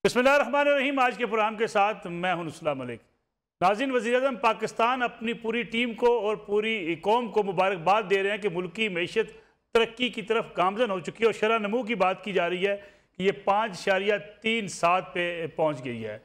बिस्मिल्लाहिर्रहमानिर्रहीम। आज के प्रोग्राम के साथ मैं हूं नुस्ला मलिक। नाज़रीन, वज़ीर-ए-आज़म पाकिस्तान अपनी पूरी टीम को और पूरी कौम को मुबारकबाद दे रहे हैं कि मुल्क की मईशत तरक्की की तरफ गामज़न हो चुकी है और शरह नमू की बात की जा रही है कि ये 5.37 पे पहुँच गई है।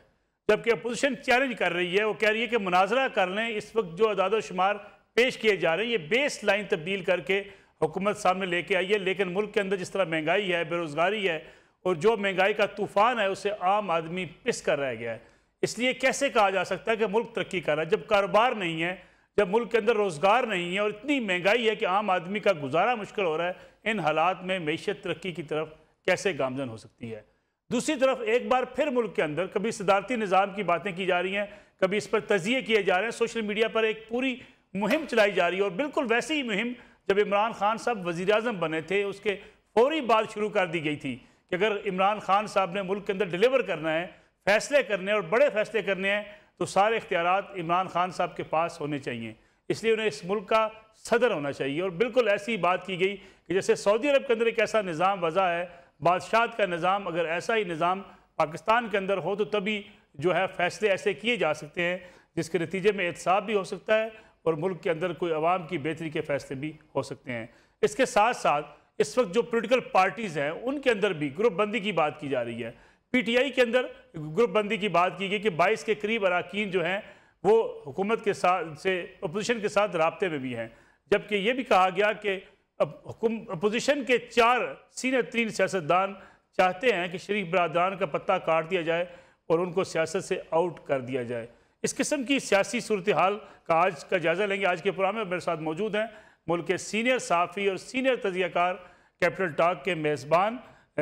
जबकि अपोजिशन चैलेंज कर रही है, वो कह रही है कि मुनाजरा कर लें। इस वक्त जो अदाद शुमार पेश किए जा रहे हैं, ये बेस लाइन तब्दील करके हुकूमत सामने लेके आई है। लेकिन मुल्क के अंदर जिस तरह महंगाई है, बेरोज़गारी है और जो महंगाई का तूफ़ान है, उससे आम आदमी पिस कर रह गया है। इसलिए कैसे कहा जा सकता है कि मुल्क तरक्की कर रहा है जब कारोबार नहीं है, जब मुल्क के अंदर रोज़गार नहीं है और इतनी महंगाई है कि आम आदमी का गुजारा मुश्किल हो रहा है। इन हालात में मईशत तरक्की की तरफ कैसे गामजन हो सकती है? दूसरी तरफ एक बार फिर मुल्क के अंदर कभी सदारती निज़ाम की बातें की जा रही हैं, कभी इस पर तज़िये किए जा रहे हैं। सोशल मीडिया पर एक पूरी मुहिम चलाई जा रही है और बिल्कुल वैसी ही मुहिम जब इमरान खान साहब वज़ीर-ए-आज़म बने थे, उसके फौरी बाद शुरू कर दी गई थी कि अगर इमरान खान साहब ने मुल्क के अंदर डिलीवर करना है, फैसले करने हैं और बड़े फैसले करने हैं, तो सारे इख्तियारात इमरान खान साहब के पास होने चाहिए। इसलिए उन्हें इस मुल्क का सदर होना चाहिए। और बिल्कुल ऐसी बात की गई कि जैसे सऊदी अरब के अंदर एक ऐसा निज़ाम वज़ा है, बादशाहत का निज़ाम, अगर ऐसा ही निज़ाम पाकिस्तान के अंदर हो तो तभी जो है फैसले ऐसे किए जा सकते हैं जिसके नतीजे में एहतसाब भी हो सकता है और मुल्क के अंदर कोई अवाम की बेहतरी के फैसले भी हो सकते हैं। इसके साथ साथ इस वक्त जो पोलिटिकल पार्टीज़ हैं उनके अंदर भी ग्रुप बंदी की बात की जा रही है। PTI के अंदर ग्रुप बंदी की बात की गई कि 22 के करीब अरकान जो हैं वो हुकूमत के साथ से अपोजिशन के साथ राब्ते में भी हैं। जबकि ये भी कहा गया कि अपोजिशन के 4 सीनियर 3 सियासतदान चाहते हैं कि शरीफ बरादरान का पत्ता काट दिया जाए और उनको सियासत से आउट कर दिया जाए। इस किस्म की सियासी सूरत हाल का आज का जायज़ा लेंगे। आज के प्रोग्राम में मेरे साथ मौजूद हैं मुल्क के सीनियर सहाफ़ी और सीनियर तज़कियाकार कैपिटल टॉक के मेज़बान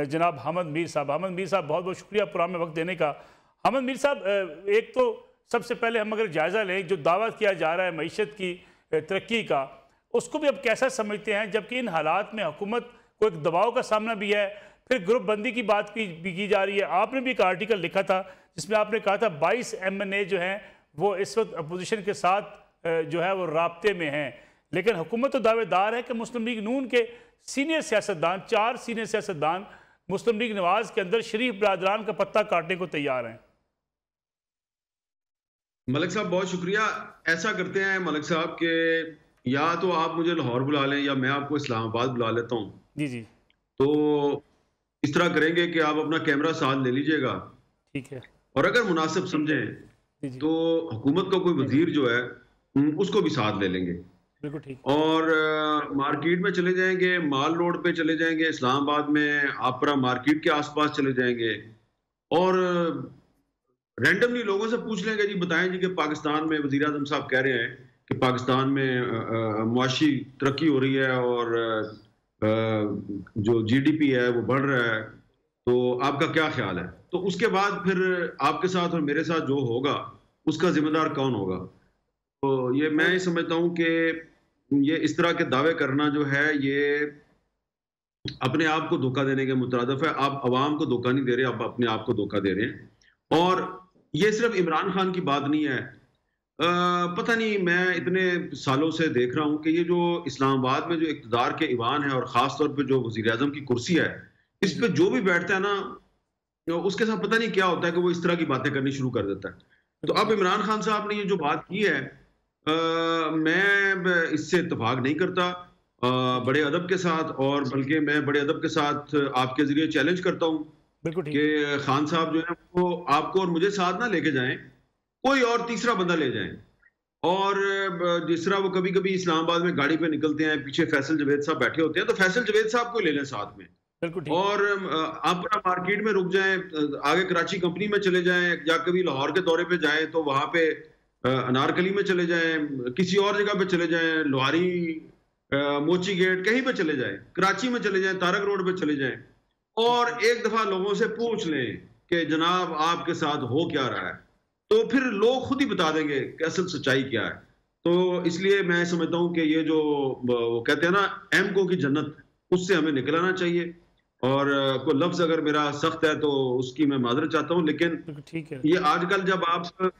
जनाब हमद मीर साहब। हमद मीर साहब, बहुत बहुत शुक्रिया प्रोग्राम में वक्त देने का। हमद मीर साहब, एक तो सबसे पहले हम अगर जायज़ा लें जो दावा किया जा रहा है मईशत की तरक्की का, उसको भी अब कैसा समझते हैं जबकि इन हालात में हुकूमत को एक दबाव का सामना भी है, फिर ग्रुप बंदी की बात भी की जा रही है। आपने भी एक आर्टिकल लिखा था जिसमें आपने कहा था 22 MNA जो हैं वो इस वक्त अपोजिशन के साथ जो है वो राब्ते में हैं, लेकिन हुकूमत तो दावेदार है कि मुस्लिम लीग नून के सीनियर सियासतदान 4 सीनियर सियासतदान मुस्लिम लीग नवाज के अंदर शरीफ बरादरान का पत्ता काटने को तैयार हैं। मलिक साहब, बहुत शुक्रिया। ऐसा करते हैं मलिक साहब के या तो आप मुझे लाहौर बुला लें या मैं आपको इस्लामाबाद बुला लेता हूँ। जी जी, तो इस तरह करेंगे कि आप अपना कैमरा साथ ले लीजिएगा, ठीक है, और अगर मुनासिब समझें तो हुकूमत का कोई वजीर जो है उसको भी साथ ले लेंगे। बिल्कुल ठीक। और मार्केट में चले जाएंगे, माल रोड पे चले जाएंगे, इस्लामाबाद में आपरा मार्केट के आसपास चले जाएंगे और रैंडमली लोगों से पूछ लेंगे, जी बताएं जी कि पाकिस्तान में वज़ीर आज़म साहब कह रहे हैं कि पाकिस्तान में मुआशी तरक्की हो रही है और जो GDP है वो बढ़ रहा है, तो आपका क्या ख्याल है? तो उसके बाद फिर आपके साथ और मेरे साथ जो होगा उसका जिम्मेदार कौन होगा? तो ये मैं समझता हूँ कि ये इस तरह के दावे करना जो है ये अपने आप को धोखा देने के मुतरादिफ है। आप अवाम को धोखा नहीं दे रहे, आप अपने आप को धोखा दे रहे हैं। और ये सिर्फ इमरान खान की बात नहीं है। पता नहीं, मैं इतने सालों से देख रहा हूं कि ये जो इस्लामाबाद में जो इक़्तिदार के ईवान है और ख़ास तौर पे जो वज़ीर आज़म की कुर्सी है, इस पे जो भी बैठता है ना, उसके साथ पता नहीं क्या होता है कि वो इस तरह की बातें करनी शुरू कर देता है। तो अब इमरान खान साहब ने ये जो बात की है, मैं इससे इत्तेफाक नहीं करता, बड़े अदब के साथ, और बल्कि मैं बड़े अदब के साथ आपके ज़रिए चैलेंज करता हूँ कि खान साहब जो है वो आपको और मुझे साथ ना लेके जाएं, कोई और तीसरा बंदा ले जाएं। और जिस तरह वो कभी कभी इस्लामाबाद में गाड़ी पे निकलते हैं, पीछे फैसल जवेद साहब बैठे होते हैं, तो फैसल जवेद साहब को ले लें साथ में, और आप मार्केट में रुक जाएं, आगे कराची कंपनी में चले जाएं, या कभी लाहौर के दौरे पे जाएं तो वहां पे अनारकली में चले जाएं, किसी और जगह पे चले जाएं, लोहारी, मोची गेट, कहीं पे चले जाएं, कराची में चले जाएं, तारक रोड पे चले जाएं, और एक दफा लोगों से पूछ लें कि जनाब आपके साथ हो क्या रहा है, तो फिर लोग खुद ही बता देंगे कि असल सच्चाई क्या है। तो इसलिए मैं समझता हूँ कि ये जो वो कहते हैं ना एमको की जन्नत, उससे हमें निकलना चाहिए। और कोई लफ्ज अगर मेरा सख्त है तो उसकी मैं माजरत चाहता हूँ, लेकिन ठीक है, ये आजकल जब आप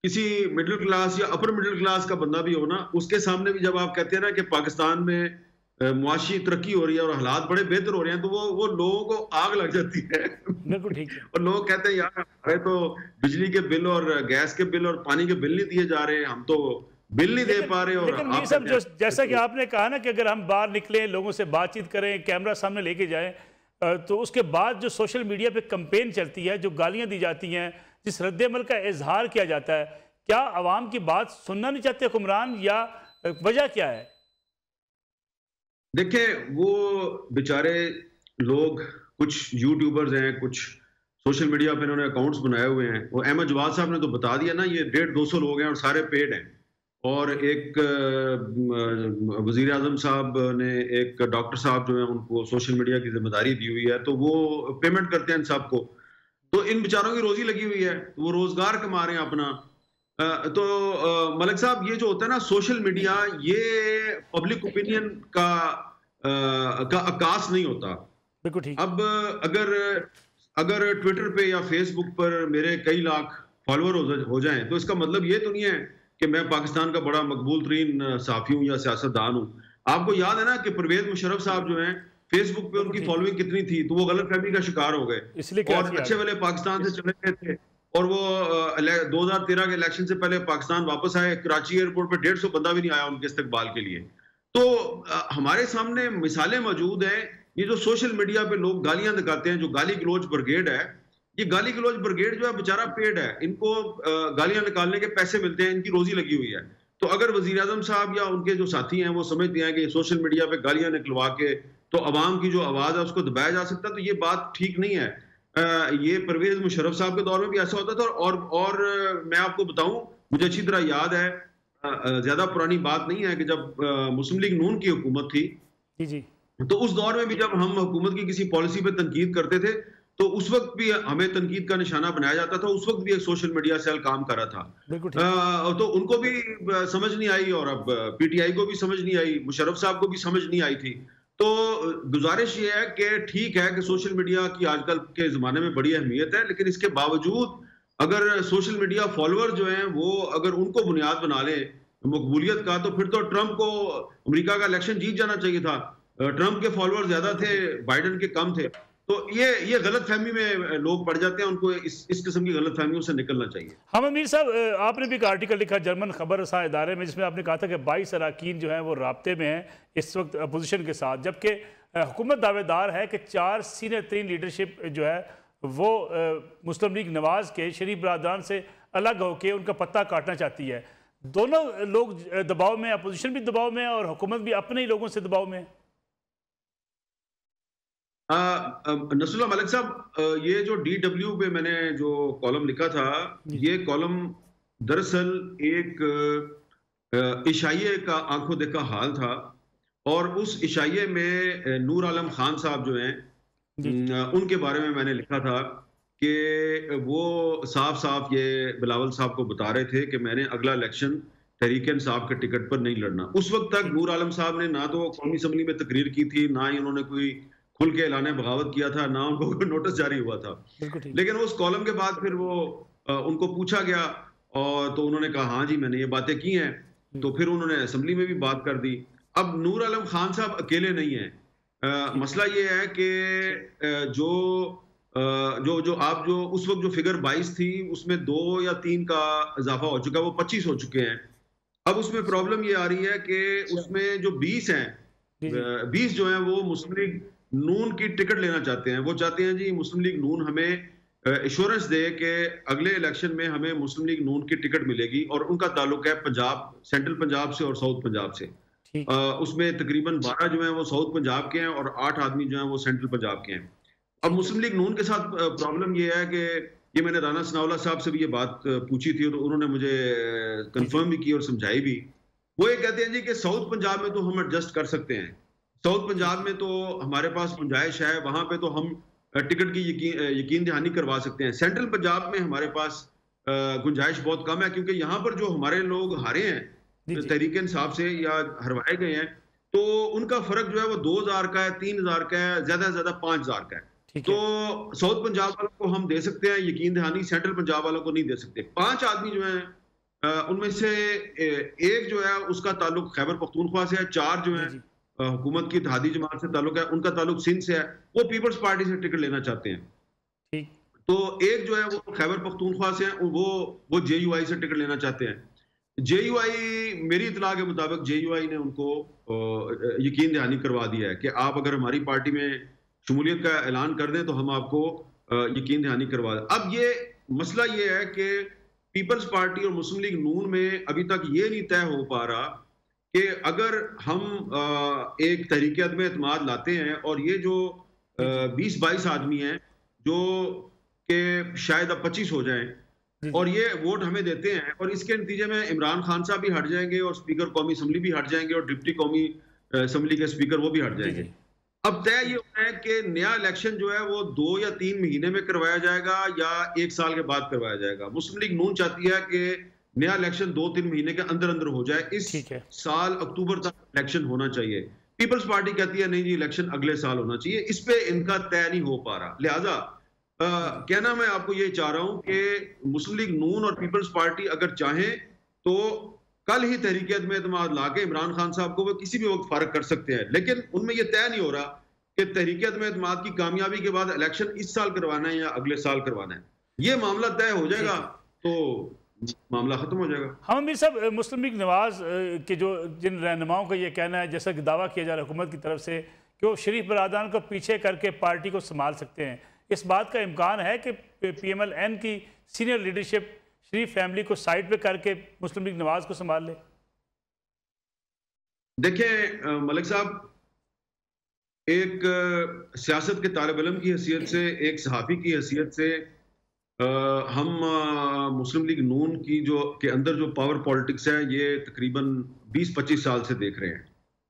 किसी मिडिल क्लास या अपर मिडिल क्लास का बंदा भी हो ना, उसके सामने भी जब आप कहते हैं ना कि पाकिस्तान में मुआशी तरक्की हो रही है और हालात बड़े बेहतर हो रहे हैं, तो वो लोगों को आग लग जाती है। बिल्कुल ठीक है। और लोग कहते हैं यार हमारे तो बिजली के बिल और गैस के बिल और पानी के बिल नहीं दिए जा रहे, हम तो बिल नहीं दे पा रहे। और लेकिन मीर आप साहब, कहते हैं जैसा कि आपने कहा ना कि अगर हम बाहर निकलें, लोगों से बातचीत करें, कैमरा सामने लेके जाएं, तो उसके बाद जो सोशल मीडिया पे कैंपेन चलती है, जो गालियां दी जाती हैं, जिस रद्द-ए-अमल का इजहार किया जाता है, क्या अवाम की बात सुनना नहीं चाहते हुक्मरान, या वजह क्या है? देखिए वो बेचारे लोग, कुछ यूट्यूबर्स हैं, कुछ सोशल मीडिया पे इन्होंने अकाउंट्स बनाए हुए हैं। वो अहमद जवाद साहब ने तो बता दिया ना, ये 150-200 लोग हैं और सारे पेड हैं। और एक वजीर आजम साहब ने, एक डॉक्टर साहब जो है उनको सोशल मीडिया की जिम्मेदारी दी हुई है, तो वो पेमेंट करते हैं इन सबको। तो इन बेचारों की रोजी लगी हुई है, तो वो रोजगार कमा रहे हैं अपना। मलिक साहब, ये जो होता है ना सोशल मीडिया, ये पब्लिक ओपिनियन का आकाश नहीं होता। बिल्कुल ठीक। अब अगर ट्विटर पे या फेसबुक पर मेरे कई लाख फॉलोअर हो जाएं, तो इसका मतलब ये तो नहीं है कि मैं पाकिस्तान का बड़ा मकबूल तरीन सहाफी हूँ या सियासतदान हूँ। आपको याद है ना कि परवेज मुशर्रफ साहब जो हैं, फेसबुक पे उनकी फॉलोइंग कितनी थी, तो वो गलत फहमी का शिकार हो गए और अच्छे वाले पाकिस्तान से चले गए थे। और वो 2013 के इलेक्शन से पहले पाकिस्तान वापस आए, कराची एयरपोर्ट पे 150 बंदा भी नहीं आया उनके इस्तकबाल के लिए। तो हमारे सामने मिसालें मौजूद हैं। ये जो सोशल मीडिया पे लोग गालियां दिखाते हैं, जो गाली गलौज ब्रिगेड है, ये गाली गलौज ब्रिगेड जो है बेचारा पेड है, इनको गालियां निकालने के पैसे मिलते हैं, इनकी रोजी लगी हुई है। तो अगर वजीर आजम साहब या उनके जो साथी हैं वो समझते हैं कि सोशल मीडिया पे गालियां निकलवा के तो अवाम की जो आवाज है उसको दबाया जा सकता है, तो ये बात ठीक नहीं है। ये परवेज मुशर्रफ साहब के दौर में भी ऐसा होता था। और मैं आपको बताऊं, मुझे अच्छी तरह याद है, ज्यादा पुरानी बात नहीं है, कि जब मुस्लिम लीग नून की हुकूमत थी, जी, तो उस दौर में भी जब हम हुकूमत की किसी पॉलिसी पे तनकीद करते थे, तो उस वक्त भी हमें तनकीद का निशाना बनाया जाता था। उस वक्त भी एक सोशल मीडिया सेल काम कर रहा था। तो उनको भी समझ नहीं आई, और अब पीटीआई को भी समझ नहीं आई, मुशर्रफ साहब को भी समझ नहीं आई थी। तो गुजारिश ये है कि ठीक है कि सोशल मीडिया की आजकल के ज़माने में बड़ी अहमियत है, लेकिन इसके बावजूद अगर सोशल मीडिया फॉलोअर जो हैं वो अगर उनको बुनियाद बना लें मकबूलियत का, तो फिर तो ट्रंप को अमेरिका का इलेक्शन जीत जाना चाहिए था। ट्रंप के फॉलोअर ज्यादा थे, बाइडेन के कम थे। तो ये गलत फहमी में लोग पड़ जाते हैं, उनको इस किस्म की गलत फहमियों से निकलना चाहिए। हम अमीर साहब, आपने भी एक आर्टिकल लिखा जर्मन खबर रसा इदारे में, जिसमें आपने कहा था कि 22 अरकान जो हैं वो राब्ते में हैं इस वक्त अपोजिशन के साथ, जबकि हुकूमत दावेदार है कि 4 सीनियर तरीन लीडरशिप जो है वो मुस्लिम लीग नवाज के शरीफ बरादरान से अलग होकर उनका पत्ता काटना चाहती है। दोनों लोग दबाव में, अपोजिशन भी दबाव में है और हुकूमत भी अपने ही लोगों से दबाव में है। नसरुल्लाह मलिक साहब, ये जो DW पे मैंने जो कॉलम लिखा था, ये कॉलम दरअसल एक इशाइये का आंखों देखा हाल था। और उस इशाइये में नूर आलम खान साहब जो हैं उनके बारे में मैंने लिखा था कि वो साफ साफ ये बिलावल साहब को बता रहे थे कि मैंने अगला इलेक्शन तहरीक इंसाफ के टिकट पर नहीं लड़ना। उस वक्त तक नूर आलम साहब ने ना तो कौमी असम्बली में तकरीर की थी, ना ही उन्होंने कोई खुल के ऐलान बगावत किया था, ना उनको नोटिस जारी हुआ था। लेकिन उस कॉलम के बाद फिर वो उनको पूछा गया और तो उन्होंने कहा हाँ जी मैंने ये बातें की हैं। तो फिर उन्होंने असेंबली में भी बात कर दी। अब नूर आलम खान साहब अकेले नहीं हैं। मसला ये है कि जो आप जो उस वक्त जो फिगर 22 थी उसमें 2 या 3 का इजाफा हो चुका है, वो 25 हो चुके हैं। अब उसमें प्रॉब्लम ये आ रही है कि उसमें जो 20 हैं, 20 जो हैं वो मुस्लिम लीग नून की टिकट लेना चाहते हैं। वो चाहते हैं जी मुस्लिम लीग नून हमें एश्योरेंस दे कि अगले इलेक्शन में हमें मुस्लिम लीग नून की टिकट मिलेगी। और उनका ताल्लुक है पंजाब, सेंट्रल पंजाब से और साउथ पंजाब से। उसमें तकरीबन 12 जो हैं वो साउथ पंजाब के हैं और 8 आदमी जो हैं वो सेंट्रल पंजाब के हैं। अब मुस्लिम लीग नून के साथ प्रॉब्लम ये है कि ये मैंने राना सनाउल्लाह साहब से भी ये बात पूछी थी, तो उन्होंने मुझे कंफर्म भी की और समझाई भी। वो ये कहते हैं जी कि साउथ पंजाब में तो हम एडजस्ट कर सकते हैं, साउथ पंजाब में तो हमारे पास गुंजाइश है, वहां पे तो हम टिकट की यकीन दहानी करवा सकते हैं। सेंट्रल पंजाब में हमारे पास गुंजाइश बहुत कम है, क्योंकि यहाँ पर जो हमारे लोग हारे हैं तहरीक इंसाफ से या हरवाए गए हैं, तो उनका फर्क जो है वो 2000 का है, 3000 का है, ज्यादा से ज्यादा 5000 का है। तो साउथ पंजाब वालों को हम दे सकते हैं यकीन दहानी, सेंट्रल पंजाब वालों को नहीं दे सकते। 5 आदमी जो हैं उनमें से एक जो है उसका ताल्लुक खैबर पख्तूनख्वा से है, 4 जो है हुकूमत की इत्तेहादी जमात से ताल्लुक है, उनका ताल्लुक सिंध से है, वो पीपल्स पार्टी से टिकट लेना चाहते हैं। ठीक। तो एक जो है वो खैबर पख्तूनख्वा से है, वो जेयूआई से टिकट लेना चाहते हैं। जेयूआई, मेरी इतला के मुताबिक जेयूआई ने उनको यकीन दहानी करवा दिया है कि आप अगर हमारी पार्टी में शमूलियत का ऐलान कर दें तो हम आपको यकीन दहानी करवा दें। अब ये मसला ये है कि पीपल्स पार्टी और मुस्लिम लीग नून में अभी तक ये नहीं तय हो पा रहा कि अगर हम एक तहरीक अदम एतमाद लाते हैं और ये जो 20-22 आदमी हैं जो कि शायद अब 25 हो जाएं और ये वोट हमें देते हैं और इसके नतीजे में इमरान खान साहब भी हट जाएंगे और स्पीकर कौमी असम्बली भी हट जाएंगे और डिप्टी कौमी असम्बली के स्पीकर वो भी हट जाएंगे। अब तय ये होना है कि नया इलेक्शन जो है वो 2 या 3 महीने में करवाया जाएगा या 1 साल के बाद करवाया जाएगा। मुस्लिम लीग नून चाहती है कि नया इलेक्शन 2-3 महीने के अंदर अंदर हो जाए। इस साल अक्टूबर तक इलेक्शन होना चाहिए। पीपल्स पार्टी कहती है नहीं जी, इलेक्शन अगले साल होना चाहिए। इस पे इनका तय नहीं हो पा रहा। लिहाजा कहना मैं आपको ये चाह रहा हूं कि मुस्लिम लीग नून और पीपल्स पार्टी अगर चाहें तो कल ही तहरीक अदम एतमाद लाके इमरान खान साहब को वो किसी भी वक्त फारग कर सकते हैं, लेकिन उनमें यह तय नहीं हो रहा कि तहरीक अदम एतमाद की कामयाबी के बाद इलेक्शन इस साल करवाना है या अगले साल करवाना है। ये मामला तय हो जाएगा तो मामला खत्म हो जाएगा। हम अमीर साहब, मुस्लिम लीग नवाज के जो जिन रहनुमाओं का ये कहना है, जैसा कि दावा किया जा रहा है हुकूमत की तरफ से कि वो शरीफ बरादरान को पीछे करके पार्टी को संभाल सकते हैं, इस बात का इम्कान है कि PMLN की सीनियर लीडरशिप शरीफ फैमिली को साइड पे करके मुस्लिम लीग नवाज को संभाल ले? देखिए मलिक साहब, एक सियासत के तालिब इल्म की हैसियत से, एक सहाफ़ी की हैसियत से हम मुस्लिम लीग नून की जो के अंदर जो पावर पॉलिटिक्स है ये तकरीबन 20-25 साल से देख रहे हैं।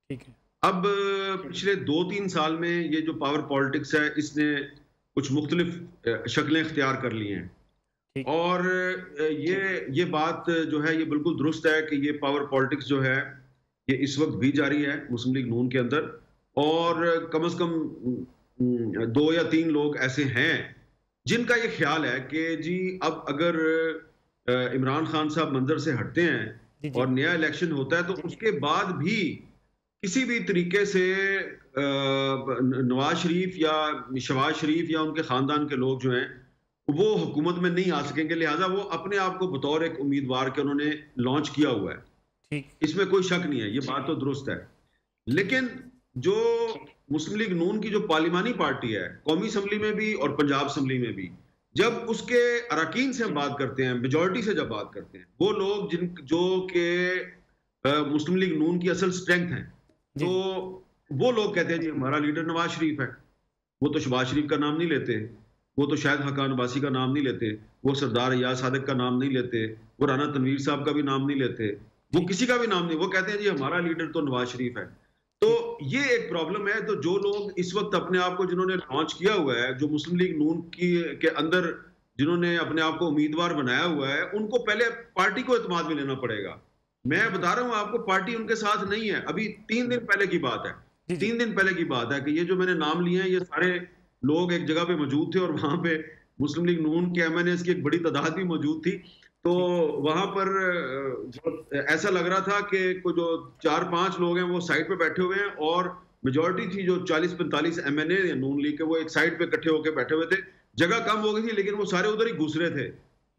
ठीक है। अब पिछले 2-3 साल में ये जो पावर पॉलिटिक्स है इसने कुछ मुख्तलिफ शक्लें इख्तियार कर ली हैं और ये बात जो है ये बिल्कुल दुरुस्त है कि ये पावर पॉलिटिक्स जो है ये इस वक्त भी जारी है मुस्लिम लीग नून के अंदर और कम से कम 2 या 3 लोग ऐसे हैं जिनका ये ख्याल है कि जी अब अगर इमरान खान साहब मंजर से हटते हैं और नया इलेक्शन होता है तो उसके बाद भी किसी भी तरीके से नवाज शरीफ या शहबाज शरीफ या उनके खानदान के लोग जो हैं वो हुकूमत में नहीं आ सकेंगे। लिहाजा वो अपने आप को बतौर एक उम्मीदवार के उन्होंने लॉन्च किया हुआ है। ठीक, इसमें कोई शक नहीं है, ये बात तो दुरुस्त है। लेकिन जो मुस्लिम लीग नून की जो पार्लिमानी पार्टी है, कौमी असम्बली में भी और पंजाब असम्बली में भी, जब उसके अरकान से हम बात करते हैं, मेजॉरिटी से जब बात करते हैं, वो लोग जो के मुस्लिम लीग नून की असल स्ट्रेंथ है, तो वो लोग कहते हैं जी हमारा लीडर नवाज शरीफ है। वो तो शहबाज शरीफ का नाम नहीं लेते, वो तो शायद हकान अब्बासी का नाम नहीं लेते, वो सरदार अयाज सादिक का नाम नहीं लेते, वो राना तनवीर साहब का भी नाम नहीं लेते, वो किसी का भी नाम नहीं, वो कहते हैं जी हमारा लीडर तो नवाज शरीफ है। तो ये एक प्रॉब्लम है। तो जो लोग इस वक्त अपने आप को जिन्होंने लॉन्च किया हुआ है, जो मुस्लिम लीग नून के अंदर जिन्होंने अपने आप को उम्मीदवार बनाया हुआ है, उनको पहले पार्टी को एतमाद में लेना पड़ेगा। मैं बता रहा हूं आपको, पार्टी उनके साथ नहीं है। अभी 3 दिन पहले की बात है, 3 दिन पहले की बात है कि ये जो मैंने नाम लिए हैं ये सारे लोग एक जगह पे मौजूद थे और वहां पे मुस्लिम लीग नून के MNAs की एक बड़ी तादाद भी मौजूद थी। तो वहां पर ऐसा लग रहा था कि कोई जो 4-5 लोग हैं वो साइड पे बैठे हुए हैं और मेजॉरिटी थी जो 40-45 MNA या नून लीग के, वो एक साइड पे इकट्ठे होकर बैठे हुए थे। जगह कम हो गई थी लेकिन वो सारे उधर ही घुस रहे थे।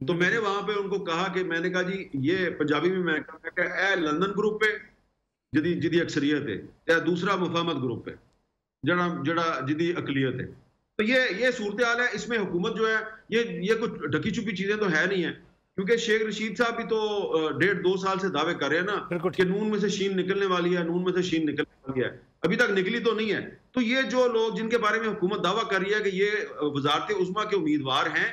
तो मैंने वहां पे उनको कहा कि मैंने कहा जी ये पंजाबी में मैं कहा लंदन ग्रुप पे जिदी अक्सरियत है या दूसरा मुफाहमत ग्रुप पे जड़ा जिदी अकलियत है। तो ये सूरत हाल है। इसमें हुकूमत जो है ये कुछ ढकी छुपी चीजें तो है नहीं है, क्योंकि शेख रशीद साहब भी तो 1.5-2 साल से दावे कर रहे हैं ना कि नून में से शीन निकलने वाली है, नून में से शीन निकलने वाली है, अभी तक निकली तो नहीं है। तो ये जो लोग जिनके बारे में हुकूमत दावा कर रही है कि ये वजारत उज़्मा के उम्मीदवार हैं,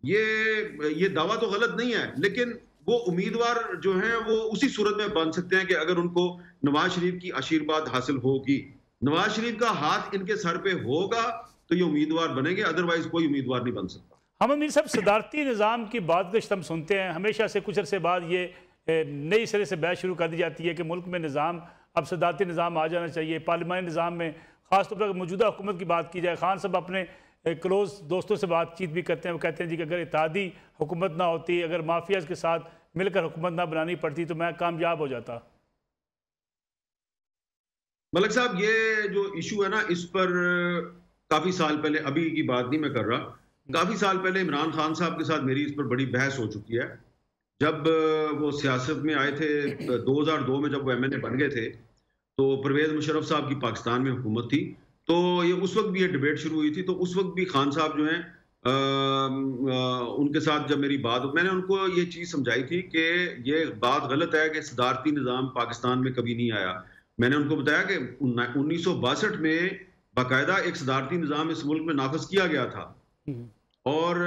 ये दावा तो गलत नहीं है, लेकिन वो उम्मीदवार जो हैं वो उसी सूरत में बन सकते हैं कि अगर उनको नवाज शरीफ की आशीर्वाद हासिल होगी, नवाज शरीफ का हाथ इनके सर पे होगा तो ये उम्मीदवार बनेंगे, अदरवाइज कोई उम्मीदवार नहीं बन सकता। हम अमीर साहब, सदारती निज़ाम की बात गश्त हम सुनते हैं हमेशा से, कुछ अरसे बाद ये नई सिरे से बहस शुरू कर दी जाती है कि मुल्क में निज़ाम अब सदारती निज़ाम आ जाना चाहिए। पार्लिमानी निज़ाम में ख़ासतौर पर मौजूदा हुकूमत की बात की जाए, खान साहब अपने क्लोज दोस्तों से बातचीत भी करते हैं, वो कहते हैं जी कि अगर इत्तेहादी हुकूमत ना होती, अगर माफियाज के साथ मिलकर हुकूमत ना बनानी पड़ती तो मैं कामयाब हो जाता। मलिक साहब, ये जो इशू है ना, इस पर काफी साल पहले, अभी की बात नहीं मैं कर रहा, काफी साल पहले इमरान खान साहब के साथ मेरी इस पर बड़ी बहस हो चुकी है। जब वो सियासत में आए थे 2002 में, जब वो एमएनए बन गए थे, तो परवेज मुशर्रफ साहब की पाकिस्तान में हुकूमत थी। तो ये उस वक्त भी ये डिबेट शुरू हुई थी। तो उस वक्त भी खान साहब जो हैं, उनके साथ जब मेरी बात, मैंने उनको ये चीज़ समझाई थी कि ये बात गलत है कि सदारती निज़ाम पाकिस्तान में कभी नहीं आया। मैंने उनको बताया कि 1962 में बाकायदा एक सदारती निज़ाम इस मुल्क में नाफज किया गया था, और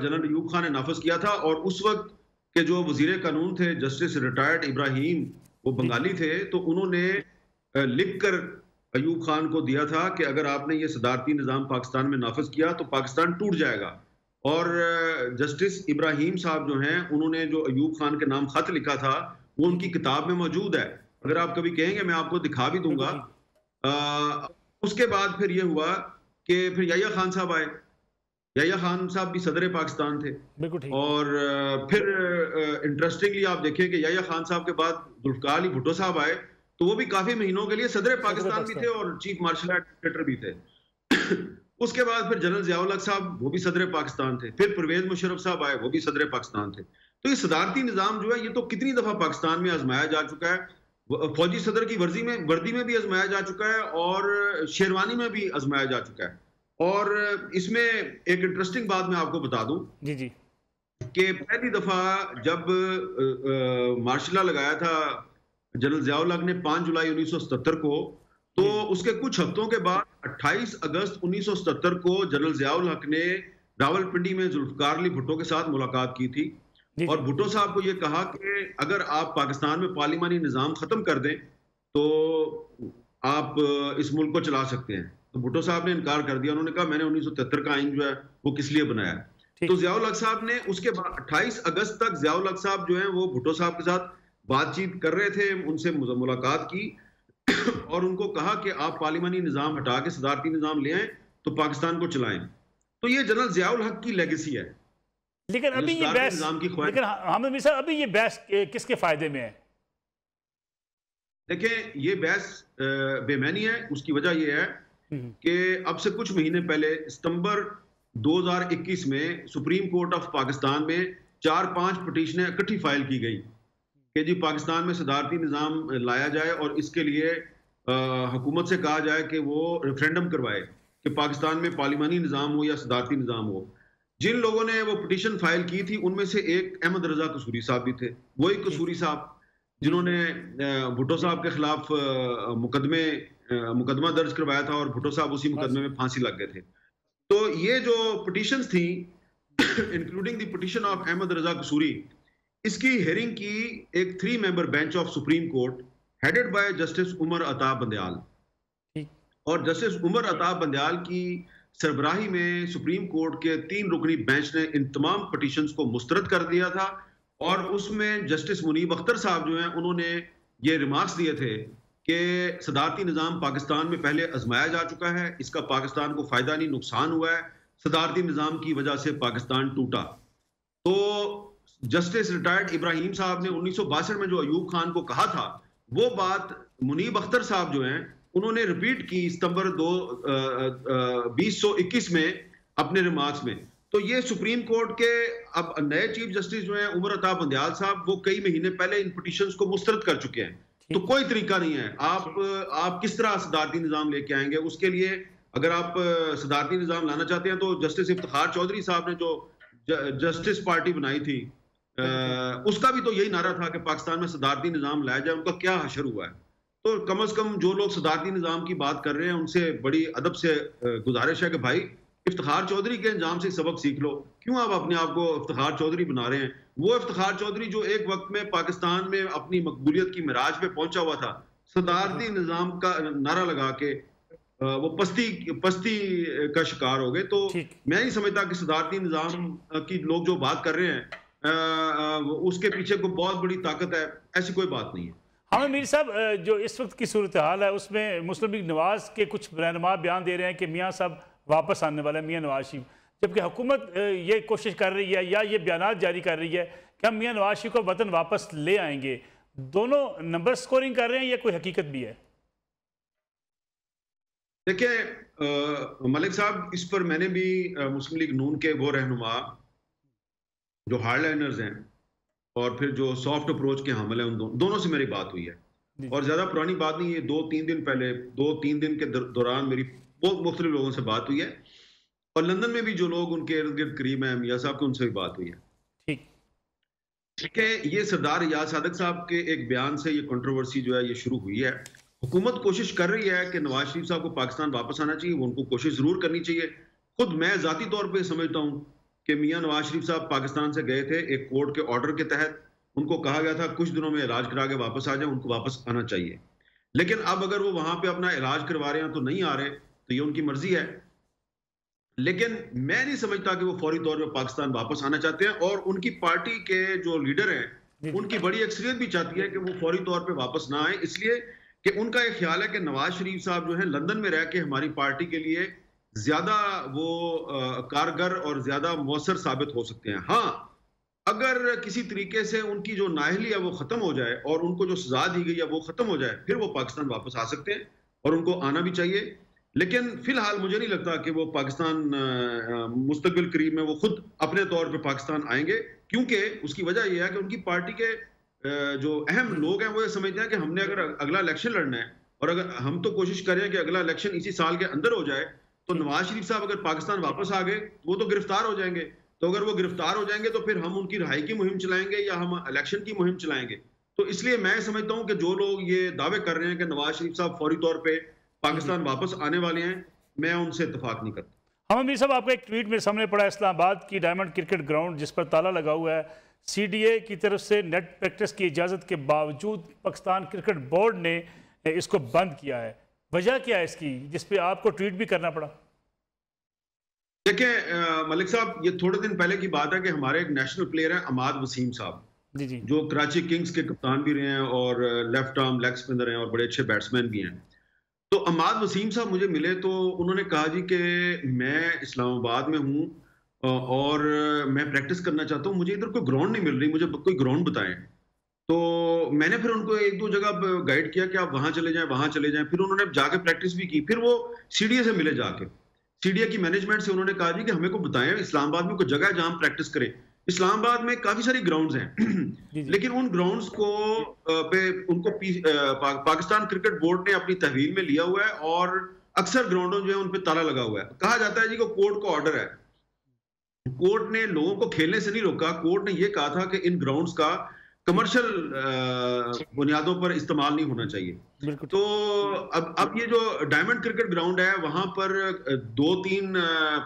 जनरल अयूब खान ने नाफज किया था। और उस वक्त के जो वजीर कानून थे, जस्टिस रिटायर्ड इब्राहिम, वो बंगाली थे, तो उन्होंने लिख कर अयूब खान को दिया था कि अगर आपने ये सदारती निज़ाम पाकिस्तान में नाफज किया तो पाकिस्तान टूट जाएगा। और जस्टिस इब्राहिम साहब जो हैं, उन्होंने जो अयूब खान के नाम खत लिखा था, वो उनकी किताब में मौजूद है। अगर आप कभी कहेंगे मैं आपको दिखा भी दूंगा। उसके बाद फिर ये हुआ कि फिर याह्या खान साहब आए। याह्या खान साहब भी सदर पाकिस्तान थे। और फिर इंटरेस्टिंगली आप देखें कि याह्या खान साहब के बाद जुल्फिकार अली भुट्टो साहब आए, तो वो भी काफी महीनों के लिए सदर पाकिस्तान भी थे और चीफ मार्शल एडमिनिस्ट्रेटर भी थे। उसके बाद फिर जनरल ज़ियाउल हक साहब, वो भी सदर पाकिस्तान थे। फिर परवेज मुशर्रफ साहब आए, वो भी सदर पाकिस्तान थे। तो ये सदारती निज़ाम जो है, ये तो कितनी दफा पाकिस्तान में आजमाया जा चुका है। फौजी सदर की वर्दी में भी आजमाया जा चुका है, और शेरवानी में भी आजमाया जा चुका है। और इसमें एक इंटरेस्टिंग बात मैं आपको बता दूं जी कि पहली दफा जब मार्शल लॉ लगाया था जनरल ज़ियाउल हक ने 5 जुलाई 1977 को, तो उसके कुछ हफ्तों के बाद 28 अगस्त 1977 को जनरल ज़ियाउल हक ने रावलपिंडी में जुल्फिकार अली भुट्टो के साथ मुलाकात की थी। और भुट्टो साहब को यह कहा कि अगर आप पाकिस्तान में पार्लिमानी निज़ाम खत्म कर दें तो आप इस मुल्क को चला सकते हैं। तो भुट्टो साहब ने इनकार कर दिया। उन्होंने कहा मैंने 1973 का आइन जो है वो किस लिए बनाया। तो ज़ियाउल हक साहब ने उसके बाद 28 अगस्त तक ज़ियाउल हक साहब जो है वो भुट्टो साहब के साथ बातचीत कर रहे थे, उनसे मुलाकात की और उनको कहा कि आप पार्लिमानी निज़ाम हटा के सदारती निज़ाम ले आए तो पाकिस्तान को चलाएं। तो ये जनरल ज़ियाउल हक की लेगेसी है। लेकिन अभी ये बहस, लेकिन हामिद मीर साहब, अभी ये बहस किसके फायदे में है? देखें, ये बहस बेमानी है। उसकी वजह यह है कि अब से कुछ महीने पहले सितंबर 2021 में सुप्रीम कोर्ट ऑफ पाकिस्तान में 4-5 पिटीशनें इकट्ठी फाइल की गई कि जी पाकिस्तान में सदारती निज़ाम लाया जाए और इसके लिए हुकूमत से कहा जाए कि वो रेफरेंडम करवाए कि पाकिस्तान में पार्लिमानी निज़ाम हो या सदारती निज़ाम हो। जिन लोगों ने वो पिटीशन फाइल की थी उनमें से एक अहमद रजा कसूरी साहब भी थे। वही कसूरी साहब जिन्होंने भुट्टो साहब के खिलाफ मुकदमा दर्ज करवाया था और भुट्टो साहब उसी मुकदमे में फांसी लग गए थे। तो ये जो पिटीशंस थी including the petition of Ahmed Raza Kasuri, इसकी हेयरिंग की एक 3 member bench of Supreme Court headed by Justice Umar Ata Bandial. और जस्टिस उमर अता बंदयाल की सरबराही में सुप्रीम कोर्ट के 3 रुकनी बेंच ने इन तमाम पिटीशंस को मुस्तरद कर दिया था। और उसमें जस्टिस मुनीब अख्तर साहब जो हैं उन्होंने ये रिमार्क्स दिए थे कि सदारती निज़ाम पाकिस्तान में पहले आजमाया जा चुका है, इसका पाकिस्तान को फ़ायदा नहीं नुकसान हुआ है, सदारती निज़ाम की वजह से पाकिस्तान टूटा। तो जस्टिस रिटायर्ड इब्राहिम साहब ने 1962 में जो अयूब खान को कहा था, वो बात मुनीब अख्तर साहब जो हैं उन्होंने रिपीट की सितंबर 2021 में अपने रिमार्क्स में। तो ये सुप्रीम कोर्ट के अब नए चीफ जस्टिस जो हैं उमर अता बंदयाल साहब, वो कई महीने पहले इन पिटीशंस को मुस्तरद कर चुके हैं। तो कोई तरीका नहीं है। आप किस तरह सदारती निज़ाम लेके आएंगे? उसके लिए अगर आप सदारती निज़ाम लाना चाहते हैं तो जस्टिस इफ्तिखार चौधरी साहब ने जो जस्टिस पार्टी बनाई थी, उसका भी तो यही नारा था कि पाकिस्तान में सदारती निज़ाम लाया जाए। उनका क्या हशर हुआ है? तो कम से कम जो लोग सदारती निज़ाम की बात कर रहे हैं उनसे बड़ी अदब से गुजारिश है कि भाई इफ्तिखार चौधरी के अंजाम से सबक सीख लो। क्यों आप अपने आप को इफ्तिखार चौधरी बना रहे हैं? वो इफ्तिखार चौधरी जो एक वक्त में पाकिस्तान में अपनी मकबूलियत की मिराज पे पहुंचा हुआ था, सदारती निज़ाम का नारा लगा के वो पस्ती का शिकार हो गए। तो मैं नहीं समझता कि सदारती निज़ाम की लोग जो बात कर रहे हैं उसके पीछे कोई बहुत बड़ी ताकत है। ऐसी कोई बात नहीं है। हाँ मीर साहब, जो इस वक्त की सूरत हाल है उसमें मुस्लिम लीग नवाज के कुछ रहनुमा बयान दे रहे हैं कि मियाँ साहब वापस आने वाला है, मियाँ नवाज शरीफ, जबकि हुकूमत ये कोशिश कर रही है या ये बयान जारी कर रही है कि हम मियाँ नवाज शरीफ को वतन वापस ले आएंगे। दोनों नंबर स्कोरिंग कर रहे हैं या कोई हकीकत भी है? देखिए मलिक साहब, इस पर मैंने भी मुस्लिम लीग नून के वो रहनुमा जो हार्डलाइनर्स हैं और फिर जो सॉफ्ट अप्रोच के हामिल हैं, उन दोनों से मेरी बात हुई है। और ज्यादा पुरानी बात नहीं, ये 2-3 दिन पहले, 2-3 दिन के दौरान मेरी बहुत मुख्तलिफ लोगों से बात हुई है। और लंदन में भी जो लोग उनके इर्द गिर्द करीब हैं मियाँ साहब के, उनसे भी बात हुई है। ठीक है, ये सरदार रियाज सादिक साहब के एक बयान से ये कंट्रोवर्सी जो है ये शुरू हुई है। हुकूमत कोशिश कर रही है कि नवाज शरीफ साहब को पाकिस्तान वापस आना चाहिए, वो उनको कोशिश जरूर करनी चाहिए। खुद मैं जाती तौर पे समझता हूँ कि मियाँ नवाज शरीफ साहब पाकिस्तान से गए थे एक कोर्ट के ऑर्डर के तहत, उनको कहा गया था कुछ दिनों में इलाज करा के वापस आ जाए, उनको वापस आना चाहिए। लेकिन अब अगर वो वहां पे अपना इलाज करवा रहे हैं तो नहीं आ रहे, तो ये उनकी मर्जी है। लेकिन मैं नहीं समझता कि वो फौरी तौर पे पाकिस्तान वापस आना चाहते हैं, और उनकी पार्टी के जो लीडर हैं उनकी बड़ी अक्सरियत भी चाहती है कि वो फौरी तौर पे वापस ना आए, इसलिए कि उनका एक ख्याल है कि नवाज शरीफ साहब जो है लंदन में रह के हमारी पार्टी के लिए ज्यादा वो कारगर और ज्यादा मौसर साबित हो सकते हैं। हाँ, अगर किसी तरीके से उनकी जो नाअहली है वो खत्म हो जाए और उनको जो सजा दी गई है वो खत्म हो जाए, फिर वो पाकिस्तान वापस आ सकते हैं, और उनको आना भी चाहिए। लेकिन फिलहाल मुझे नहीं लगता कि वो पाकिस्तान मुस्तकबिल करीब में वो खुद अपने तौर पे पाकिस्तान आएंगे, क्योंकि उसकी वजह यह है कि उनकी पार्टी के जो अहम लोग हैं वो ये समझते हैं कि हमने अगर अगला इलेक्शन लड़ना है, और अगर हम तो कोशिश करें कि अगला इलेक्शन इसी साल के अंदर हो जाए, तो नवाज शरीफ साहब अगर पाकिस्तान वापस आ गए वो तो गिरफ्तार हो जाएंगे। तो अगर वो गिरफ्तार हो जाएंगे तो फिर हम उनकी रिहाई की मुहिम चलाएंगे या हम इलेक्शन की मुहिम चलाएंगे। तो इसलिए मैं समझता हूं कि जो लोग ये दावे कर रहे हैं कि नवाज शरीफ साहब फौरी तौर पे पाकिस्तान वापस आने वाले हैं, मैं उनसे इत्तेफाक नहीं करता। हम मीर साहब, आपका एक ट्वीट मेरे सामने पड़ा, इस्लामाबाद की डायमंड क्रिकेट ग्राउंड जिस पर ताला लगा हुआ है, CDA की तरफ से नेट प्रैक्टिस की इजाज़त के बावजूद पाकिस्तान क्रिकेट बोर्ड ने इसको बंद किया है। वजह क्या है इसकी, जिस पे आपको ट्वीट भी करना पड़ा? देखिए मलिक साहब, ये थोड़े दिन पहले की बात है कि हमारे एक नेशनल प्लेयर हैं अमाद वसीम साहब, जी, जो कराची किंग्स के कप्तान भी रहे हैं और लेफ्ट आर्म लेग स्पिनर हैं और बड़े अच्छे बैट्समैन भी हैं। तो अमाद वसीम साहब मुझे मिले तो उन्होंने कहा जी कि मैं इस्लामाबाद में हूँ और मैं प्रैक्टिस करना चाहता हूँ, मुझे इधर कोई ग्राउंड नहीं मिल रही, मुझे कोई ग्राउंड बताएं। तो मैंने फिर उनको 1-2 जगह गाइड किया कि आप वहां चले जाएं, वहां चले जाएं। फिर उन्होंने जाके प्रैक्टिस भी की। फिर वो CDA से मिले जाके, CDA की मैनेजमेंट से उन्होंने कहा जी कि हमें को बताएं इस्लामाबाद में कोई जगह है जहां हम प्रैक्टिस करें। इस्लामाबाद में काफी सारी ग्राउंड्स हैं लेकिन उन ग्राउंड्स को पे उनको पाकिस्तान क्रिकेट बोर्ड ने अपनी तहवील में लिया हुआ है, और अक्सर ग्राउंडों जो है उन पे ताला लगा हुआ है। कहा जाता है जी कि कोर्ट का ऑर्डर है, कोर्ट ने लोगों को खेलने से नहीं रोका, कोर्ट ने यह कहा था कि इन ग्राउंड्स का कमर्शियल बुनियादों पर इस्तेमाल नहीं होना चाहिए। तो अब ये जो डायमंड क्रिकेट ग्राउंड है वहां पर 2-3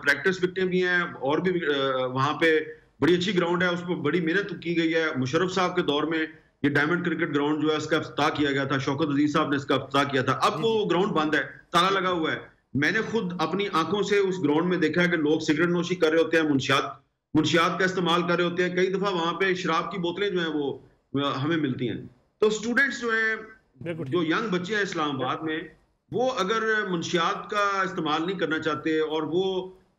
प्रैक्टिस विकेटें भी हैं, और भी वहां पे बड़ी अच्छी ग्राउंड है, उस पर बड़ी मेहनत की गई है। मुशर्रफ साहब के दौर में ये डायमंड क्रिकेट ग्राउंड जो है उसका इफ्तिताह किया गया था, शौकत अजीज साहब ने इसका इफ्तिताह किया था। अब वो ग्राउंड बंद है, ताला लगा हुआ है। मैंने खुद अपनी आंखों से उस ग्राउंड में देखा है कि लोग सिगरेट नोशी कर रहे होते हैं, मुंशियात का इस्तेमाल कर रहे होते हैं। कई दफा वहां पे शराब की बोतलें जो हैं वो हमें मिलती हैं। तो स्टूडेंट्स जो हैं, जो यंग बच्चे हैं इस्लामाबाद में, वो अगर मुंशियात का इस्तेमाल नहीं करना चाहते और वो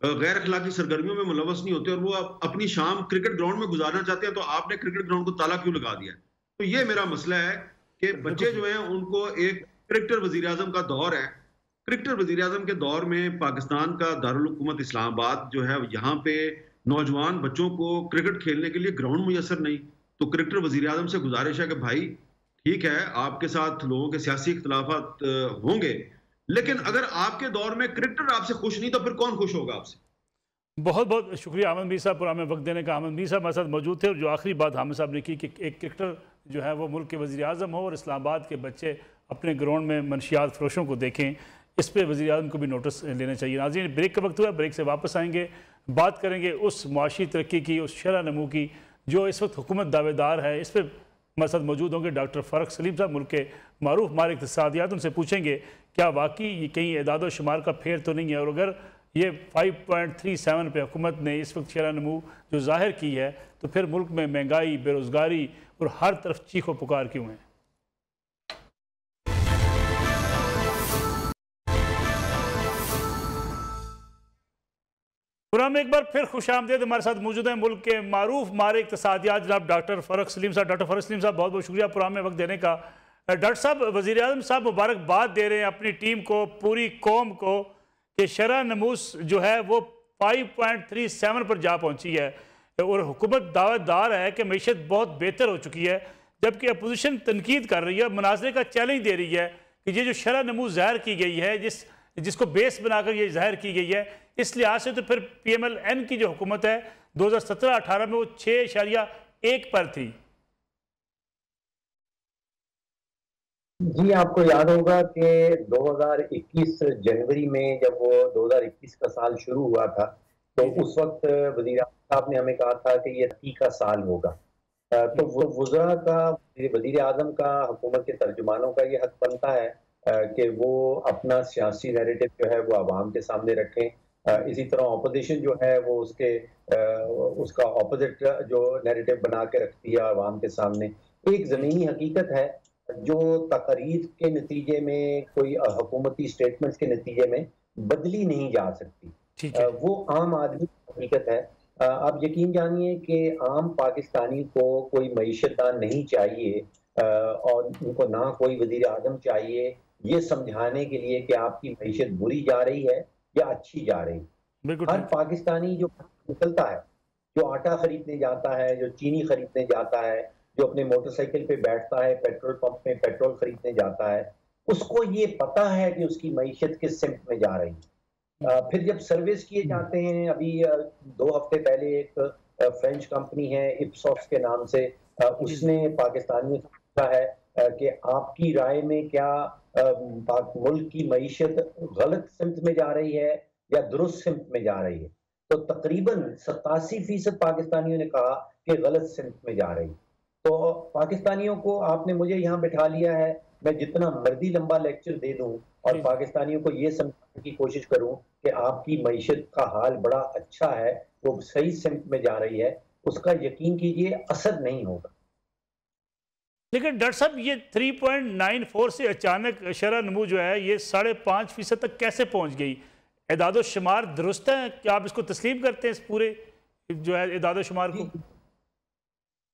गैर अखलाकी सरगर्मियों में मुलवस नहीं होते और वो अपनी शाम क्रिकेट ग्राउंड में गुजारना चाहते हैं, तो आपने क्रिकेट ग्राउंड को ताला क्यों लगा दिया? तो ये मेरा मसला है कि बच्चे जो हैं उनको एक क्रिकेटर वजीर आजम का दौर है, क्रिकेटर वजीर आजम के दौर में पाकिस्तान का दारुल हुकूमत इस्लामाबाद जो है, यहाँ पे नौजवान बच्चों को क्रिकेट खेलने के लिए ग्राउंड मुयसर नहीं। तो क्रिकेटर वजीर आजम से गुजारिश है कि भाई ठीक है, आपके साथ लोगों के सियासी इख्तलाफात होंगे, लेकिन अगर आपके दौर में क्रिकेटर आपसे खुश नहीं तो फिर कौन खुश होगा आपसे? बहुत बहुत शुक्रिया आमद मीर साहब, हमें वक्त देने का। आमद मीर साहब हमारे साथ मौजूद थे, और जो आखिरी बात हामिद साहब ने की कि एक क्रिकेटर जो है वो मुल्क के वज़ीर आज़म हो और इस्लामाबाद के बच्चे अपने ग्राउंड में मनशियात फरोशों को देखें, इस पर वज़ीर आज़म को भी नोटिस लेना चाहिए। नाज़रीन, ब्रेक का वक्त हुआ, ब्रेक से वापस आएंगे, बात करेंगे उस मुआशी तरक्की की, उस शरह नमू की जो इस वक्त हुकूमत दावेदार है। इस पर हमारे साथ मौजूद होंगे डॉक्टर फ़ारूक सलीम साहब, मुल्क के मारूफ माहिर इक़्तिसादियात। उनसे पूछेंगे क्या वाकई ये कहीं एदाद शुमार का फेर तो नहीं है, और अगर ये 5.37 पे हुकूमत ने इस वक्त शरह नमू जो ज़ाहिर की है, तो फिर मुल्क में महंगाई, बेरोज़गारी और हर तरफ चीखो पुकार क्यों है? प्रोग्राम में एक बार फिर खुश आमदेद। हमारे साथ मौजूद हैं मुल्क के मारूफ माहिर इक़्तिसादियात जनाब डॉक्टर फ़ारूक सलीम साहब। डॉक्टर फ़ारूक सलीम साहब, बहुत बहुत शुक्रिया प्रोग्राम में वक्त देने का। डॉक्टर साहब, वज़ीर आज़म साहब मुबारकबाद दे रहे हैं अपनी टीम को, पूरी कौम को, कि शरह नमूस जो है वो 5.37 पर जा पहुंची है और हुकूमत दावेदार है कि मईशत बहुत बेहतर हो चुकी है, जबकि अपोजिशन तनकीद कर रही है, मुनाजरे का चैलेंज दे रही है कि ये जो शरह नमूस ज़ाहिर की गई है, जिसको बेस बनाकर ये ज़ाहिर की गई है, इस लिहाज से तो फिर PMLN की जो हुकूमत है 2017-18 में वो 6.1 पर थी। जी, आपको याद होगा कि 2021 जनवरी में जब वो 2021 का साल शुरू हुआ था, तो उस वक्त वज़ीर आज़म साहब ने हमें कहा था कि ये तरक्की का साल होगा। तो वो वज़रा का, वज़ीर आज़म का, हुकूमत के तर्जुमानों का ये हक बनता है कि वो अपना सियासी नैरेटिव जो है वो आवाम के सामने रखें। इसी तरह ऑपोजिशन जो है वो उसका ऑपोजिट जो नैरेटिव बना के रखती है आवाम के सामने। एक ज़मीनी हकीकत है जो तकरीर के नतीजे में, कोई हुकूमती स्टेटमेंट्स के नतीजे में बदली नहीं जा सकती। वो आम आदमी की हकीकत है। आप यकीन जानिए कि आम पाकिस्तानी को कोई मईशतदान नहीं चाहिए और उनको ना कोई वज़ीर आज़म चाहिए ये समझाने के लिए कि आपकी मईशत बुरी जा रही है या अच्छी जा रही है। हर पाकिस्तानी जो निकलता है, जो आटा खरीदने जाता है, जो चीनी खरीदने जाता है, जो अपने मोटरसाइकिल पे बैठता है, पेट्रोल पंप में पेट्रोल खरीदने जाता है, उसको ये पता है कि उसकी मईशत किस सिमत में जा रही है। फिर जब सर्विस किए जाते हैं, अभी 2 हफ्ते पहले एक फ्रेंच कंपनी है इप्सॉस के नाम से, उसने पाकिस्तानियों से पूछा है कि आपकी राय में क्या मुल्क की मईशत गलत सिमत में जा रही है या दुरुस्त सिमत में जा रही है, तो तकरीबन 87% पाकिस्तानियों ने कहा कि गलत सिमत में जा रही है। तो पाकिस्तानियों को आपने मुझे यहाँ बिठा लिया है, मैं जितना मर्जी लंबा लेक्चर दे दूं और पाकिस्तानियों को ये समझाने की कोशिश करूं कि आपकी मईशत का हाल बड़ा अच्छा है, वो सही सिमत में जा रही है, उसका यकीन कीजिए असर नहीं होगा। लेकिन डॉक्टर साहब, ये 3.94 से अचानक शरह नमू जो है ये 5.5% तक कैसे पहुंच गई? एदाद शुमार दुरुस्त है? क्या आप इसको तस्लीम करते हैं, इस पूरे जो है एदाद शुमार को?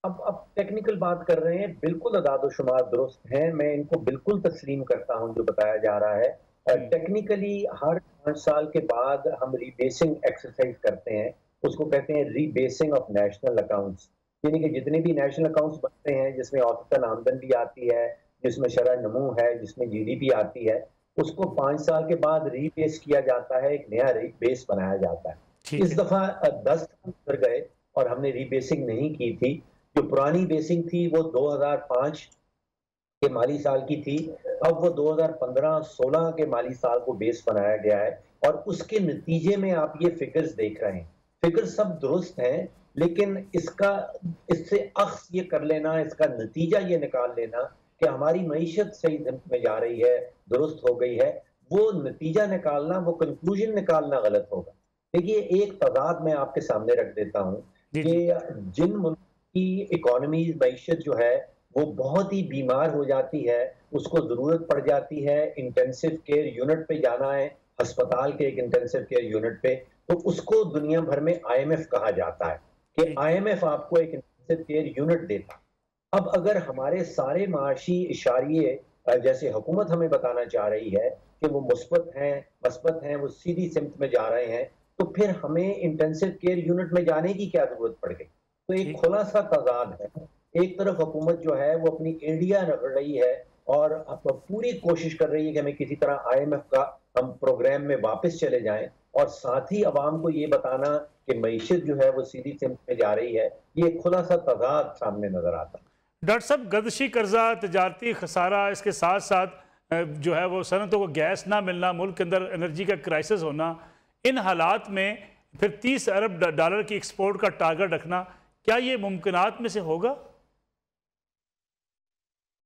अब टेक्निकल बात कर रहे हैं, बिल्कुल अदाद शुमार दुरुस्त हैं, मैं इनको बिल्कुल तस्लीम करता हूं जो बताया जा रहा है। टेक्निकली हर 5 साल के बाद हम रीबेसिंग एक्सरसाइज करते हैं, उसको कहते हैं रीबेसिंग ऑफ नेशनल अकाउंट्स। यानी कि जितने भी नेशनल अकाउंट्स बनते हैं जिसमें औसतन आमदन भी आती है, जिसमें शरह नमू है, जिसमें GDP आती है, उसको 5 साल के बाद रीबेस किया जाता है, एक नया बेस बनाया जाता है। इस दफा 10 साल गुजर गए और हमने रीबेसिंग नहीं की थी। जो पुरानी बेसिंग थी वो 2005 के माली साल की थी, अब वो 2015-16 के माली साल को बेस बनाया गया है और उसके नतीजे में आप ये फिगर्स देख रहे हैं। फिगर्स सब दुरुस्त हैं, लेकिन इससे अख्स ये कर लेना, इसका नतीजा ये निकाल लेना कि हमारी मईशत सही में जा रही है, दुरुस्त हो गई है, वो नतीजा निकालना, वो कंक्लूजन निकालना गलत होगा। देखिए, एक तजाद मैं आपके सामने रख देता हूँ कि जिन मुल्क की इकोनॉमी मईशत जो है वो बहुत ही बीमार हो जाती है, उसको जरूरत पड़ जाती है इंटेंसिव केयर यूनिट पे जाना है, अस्पताल के एक इंटेंसिव केयर यूनिट पे, तो उसको दुनिया भर में IMF कहा जाता है कि IMF आपको एक इंटेंसिव केयर यूनिट देता। अब अगर हमारे सारे माशी इशारिये जैसे हुकूमत हमें बताना चाह रही है कि वो मुस्बत हैं, वो सीधी सिमत में जा रहे हैं, तो फिर हमें इंटेंसिव केयर यूनिट में जाने की क्या जरूरत पड़ गई? तो एक खुला सा तजाद है। एक तरफ हुकूमत जो है वो अपनी एडिया रगड़ रही है और पूरी कोशिश कर रही है कि हमें किसी तरह IMF का हम प्रोग्राम में वापस चले जाएं, और साथ ही अवाम को ये बताना कि मईशत जो है वो सीधी सिमत में जा रही है। ये खुला सा तजाद सामने नजर आता है। डॉक्टर साहब, गर्दशी कर्जा, तजारती खसारा, इसके साथ साथ जो है वो सनतों को गैस ना मिलना, मुल्क के अंदर एनर्जी का क्राइसिस होना, इन हालात में फिर 30 अरब डॉलर की एक्सपोर्ट का टारगेट रखना, क्या ये मुमकिनात में से होगा?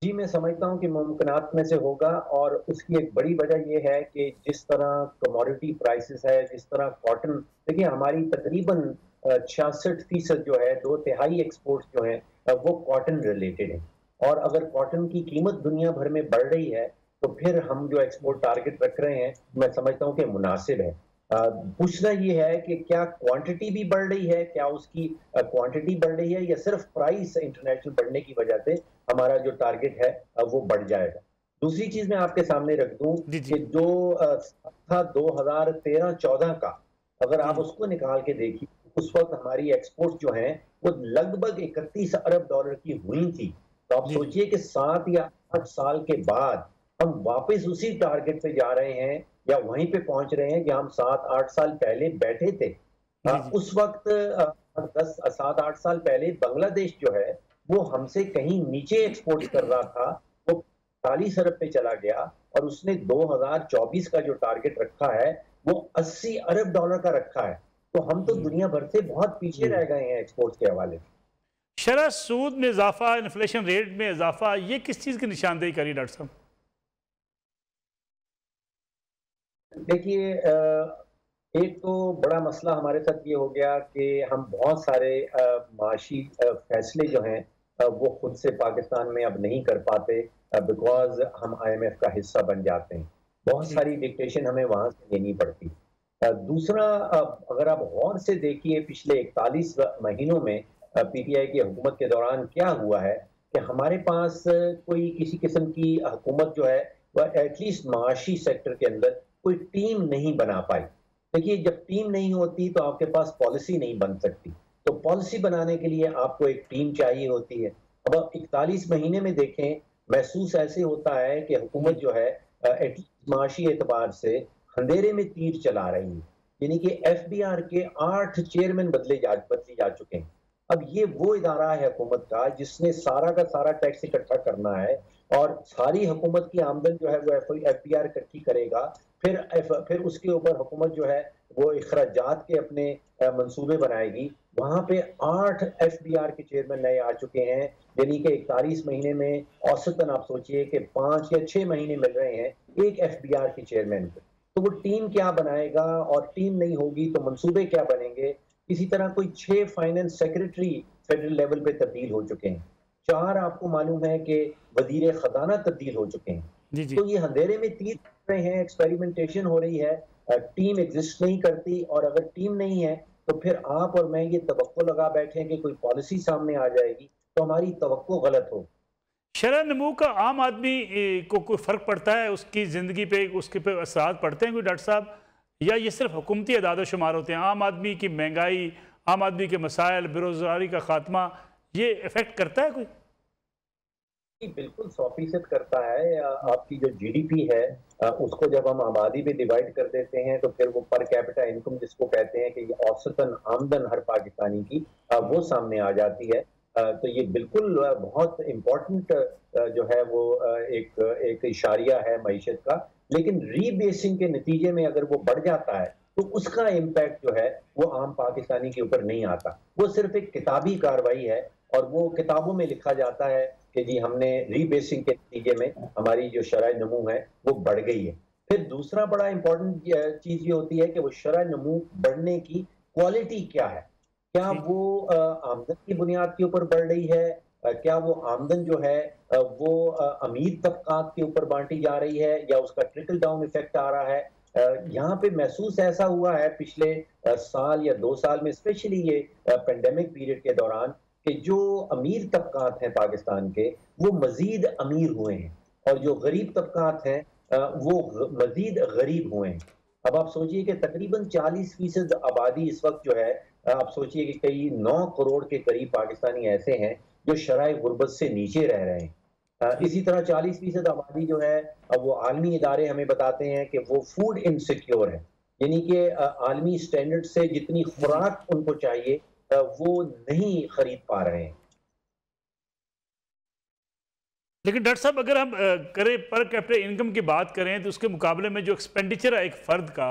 जी, मैं समझता हूँ कि मुमकिनात में से होगा, और उसकी एक बड़ी वजह यह है कि जिस तरह कमोडिटी प्राइसेस है, जिस तरह कॉटन, देखिए हमारी तकरीबन 66% जो है, 2/3 एक्सपोर्ट्स जो हैं वो कॉटन रिलेटेड है, और अगर कॉटन की कीमत दुनिया भर में बढ़ रही है तो फिर हम जो एक्सपोर्ट टारगेट रख रहे हैं मैं समझता हूँ कि मुनासिब है। पूछना ये है कि क्या क्वांटिटी भी बढ़ रही है, क्या उसकी क्वांटिटी बढ़ रही है, या सिर्फ प्राइस इंटरनेशनल बढ़ने की वजह से हमारा जो टारगेट है वो बढ़ जाएगा। दूसरी चीज मैं आपके सामने रख दूं जी जी कि जो था 2013-14 का, अगर जी आप जी उसको निकाल के देखिए, उस वक्त हमारी एक्सपोर्ट जो है वो लगभग 31 अरब डॉलर की हुई थी। तो आप जी जी सोचिए कि 7 या 8 साल के बाद हम वापस उसी टारगेट पे जा रहे हैं, या वहीं पे पहुंच रहे हैं जहां हम 7-8 साल पहले बैठे थे। जी जी उस वक्त 10-7-8 साल पहले बांग्लादेश जो है वो हमसे कहीं नीचे एक्सपोर्ट कर रहा था, वो 40 अरब पे चला गया, और उसने 2024 का जो टारगेट रखा है वो 80 अरब डॉलर का रखा है। तो हम तो हम्म। दुनिया भर से बहुत पीछे रह गए हैं एक्सपोर्ट के हवाले से। शरह सूद में इजाफा, इन्फ्लेशन रेट में इजाफा, ये किस चीज़ की निशानदेही करी डॉक्टर साहब? देखिए, एक तो बड़ा मसला हमारे साथ ये हो गया कि हम बहुत सारे माशी फैसले जो हैं वो खुद से पाकिस्तान में अब नहीं कर पाते, बिकॉज हम आईएमएफ का हिस्सा बन जाते हैं। बहुत ठीक। सारी डिक्टेशन हमें वहां से लेनी पड़ती। दूसरा, अगर आप गौर से देखिए पिछले 41 महीनों में पीटीआई की हुकूमत के दौरान क्या हुआ है कि हमारे पास कोई किसी किस्म की हुकूमत जो है वह एटलीस्ट माशी सेक्टर के अंदर कोई टीम नहीं बना पाई। देखिए, जब टीम नहीं होती तो आपके पास पॉलिसी नहीं बन सकती। तो पॉलिसी बनाने के लिए आपको एक टीम चाहिए होती है। अब आप 41 महीने में देखें, महसूस ऐसे होता है कि हुकूमत जी जो है एटलीस्ट माशी एतबार से अंधेरे में तीर चला रही है। यानी कि एफबीआर के 8 चेयरमैन बदले जा चुके हैं। अब ये वो इदारा है हुकूमत का जिसने सारा का सारा टैक्स इकट्ठा करना है, और सारी हुकूमत की आमदन जो है वो एफबीआर इकट्ठी करेगा। फिर उसके ऊपर हुकूमत जो है वो अखराजात के अपने मंसूबे बनाएगी। वहां पे 8 एफबीआर के चेयरमैन नए आ चुके हैं, यानी कि 41 महीने में औसतन आप सोचिए कि 5 या 6 महीने मिल रहे हैं एक एफबीआर के चेयरमैन को। तो वो टीम क्या बनाएगा, और टीम नहीं होगी तो मंसूबे क्या बनेंगे। इसी तरह कोई 6 फाइनेंस सेक्रेटरी फेडरल लेवल पे तब्दील हो चुके हैं। 4 आपको मालूम है कि वजीर खजाना तब्दील हो चुके हैं। जी जी तो ये अंधेरे में तीर रहे हैं, एक्सपेरिमेंटेशन हो रही है, टीम एग्जिस्ट नहीं करती। और अगर टीम नहीं है तो फिर आप और मैं ये तवक्को लगा बैठे हैं कि कोई पॉलिसी सामने आ जाएगी, तो हमारी तवक्को गलत हो। शरह नमू का आम आदमी को कोई फ़र्क पड़ता है, उसकी ज़िंदगी पे, उसके पे असरात पड़ते हैं कोई डॉक्टर साहब, या ये सिर्फ हुकूमती अदाद शुमार होते हैं? आम आदमी की महंगाई, आम आदमी के मसाइल, बेरोज़गारी का खात्मा, ये इफ़ेक्ट करता है कोई? जी, बिल्कुल 100% करता है। आपकी जो जीडीपी है उसको जब हम आबादी पे डिवाइड कर देते हैं तो फिर वो पर कैपिटा इनकम जिसको कहते हैं कि ये औसतन आमदन हर पाकिस्तानी की वो सामने आ जाती है। तो ये बिल्कुल बहुत इम्पोर्टेंट जो है वो एक एक इशारिया है मईशत का। लेकिन रीबेसिंग के नतीजे में अगर वो बढ़ जाता है तो उसका इम्पैक्ट जो है वो आम पाकिस्तानी के ऊपर नहीं आता। वो सिर्फ एक किताबी कार्रवाई है, और वो किताबों में लिखा जाता है कि जी हमने रीबेसिंग के नतीजे में हमारी जो शरह नमू है वो बढ़ गई है। फिर दूसरा बड़ा इंपॉर्टेंट चीज ये होती है कि वो शरह नमू बढ़ने की क्वालिटी क्या है। क्या ठीक। वो आमदन की बुनियाद के ऊपर बढ़ रही है? क्या वो आमदन जो है वो अमीर तबकात के ऊपर बांटी जा रही है, या उसका ट्रिकल डाउन इफेक्ट आ रहा है? यहाँ पे महसूस ऐसा हुआ है पिछले साल या 2 साल में, स्पेशली ये पेंडेमिक पीरियड के दौरान, कि जो अमीर तबकात हैं पाकिस्तान के वो मजीद अमीर हुए हैं, और जो गरीब तबकात हैं वो मजीद गरीब हुए हैं। अब आप सोचिए कि तकरीबन 40% आबादी इस वक्त जो है, आप सोचिए कि कई 9 करोड़ के करीब पाकिस्तानी ऐसे हैं जो शराय गुर्बत से नीचे रह रहे हैं। ठीक। इसी तरह 40% आबादी जो है, अब वो आलमी इदारे हमें बताते हैं कि वो फूड इनसिक्योर है, यानी कि आलमी स्टैंडर्ड से जितनी जी जी। खुराक उनको चाहिए वो नहीं खरीद पा रहे हैं। लेकिन डॉक्टर साहब, अगर हम करें पर कैपिटा इनकम की बात करें तो उसके मुकाबले में जो एक्सपेंडिचर है एक फ़र्द का,